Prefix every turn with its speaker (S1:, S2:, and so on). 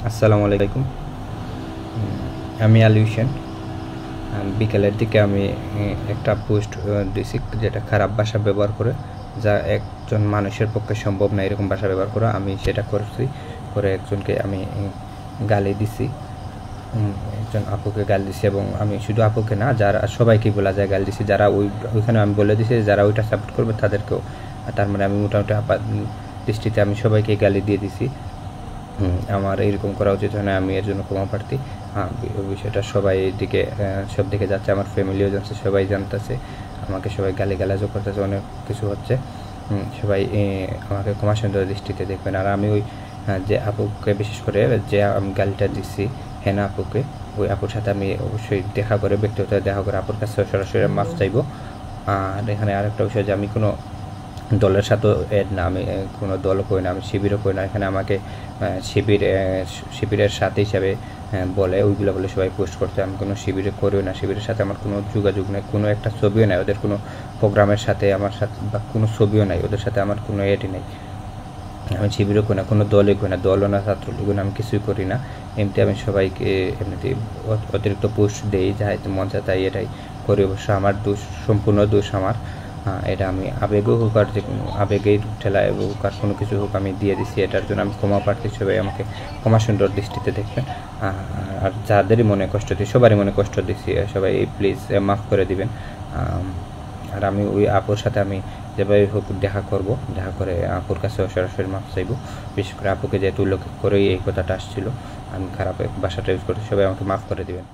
S1: আসসালামু আলাইকুম। আমি আলী হোসেন। বিকেলের দিকে আমি একটা পোস্ট দিছি যেটা খারাপ ভাষা ব্যবহার করে, যা একজন মানুষের পক্ষে সম্ভব না এরকম ভাষা ব্যবহার করা। আমি সেটা করছি, করে একজনকে আমি গালি দিছি, একজন আপুকে গালি দিছি। এবং আমি শুধু আপুকে না, যারা সবাইকে বলা যায় গালি দিছি, যারা ওইখানে আমি বলে দিছি যারা ওইটা সাপোর্ট করবে তাদেরকেও। তার মানে আমি মোটামুটি দৃষ্টিতে আমি সবাইকে গালি দিয়ে দিছি। আমার এরকম করা উচিত হয় না, আমি এর জন্য ক্ষমা প্রার্থী। বিষয়টা সবাই দিকে সব দিকে যাচ্ছে, আমার ফ্যামিলিও জানছে, সবাই জানতেছে, আমাকে সবাই গালিগালাজও করতেছে, অনেক কিছু হচ্ছে। সবাই আমাকে ক্ষমা সুন্দর দৃষ্টিতে দেখবেন। আর আমি ওই যে আপুকে, বিশেষ করে যে আমি গালিটা দিচ্ছি হেনা আপুকে, ওই আপুর সাথে আমি অবশ্যই দেখা করে, ব্যক্তিগত দেখা করে আপুর কাছে সরাসরি মাফ চাইবো। আর এখানে আরেকটা বিষয় যে আমি কোনো দলের সাথেও এড না, আমি কোনো দলও করি না, আমি শিবিরও করি না। এখানে আমাকে শিবিরের সাথে হিসাবে বলে, ওইগুলো বলে সবাই পোস্ট করতে। আমি কোনো শিবিরে করিও না, শিবিরের সাথে আমার কোনো যোগাযোগ নেই, কোনো একটা ছবিও নাই ওদের, কোনো প্রোগ্রামের সাথে আমার সাথে বা কোনো ছবিও নাই ওদের সাথে, আমার কোনো এডই নেই। আমি শিবিরও করি না, কোনো দলই করি না, দলও না, ছাত্রলীগও না, আমি কিছুই করি না। এমনিতে আমি সবাইকে এমনিতে অতিরিক্ত পোস্ট দিই, যাই মন চায় তাই এটাই করি। অবশ্য আমার দোষ, সম্পূর্ণ দোষ আমার। এটা আমি আবেগও হোক আর যে আবেগের ঠেলায় হোক আর কোনো কিছু হোক আমি দিয়ে দিছি, এটার জন্য আমি ক্ষমা প্রার্থী। সবাই আমাকে ক্ষমা সুন্দর দৃষ্টিতে দেখবেন। আর যাদেরই মনে কষ্ট দিই, সবারই মনে কষ্ট দিচ্ছি, সবাই প্লিজ মাফ করে দিবেন। আর আমি ওই আপুর সাথে আমি যেভাবে হোক দেখা করব, দেখা করে আপুর কাছেও সরাসরি মাফ চাইব। বিশেষ করে আপুকে যেহেতু উল্লেখ করেই এই কথাটা আসছিল, আমি খারাপ ভাষাটা ইউজ করতে, সবাই আমাকে মাফ করে দেবেন।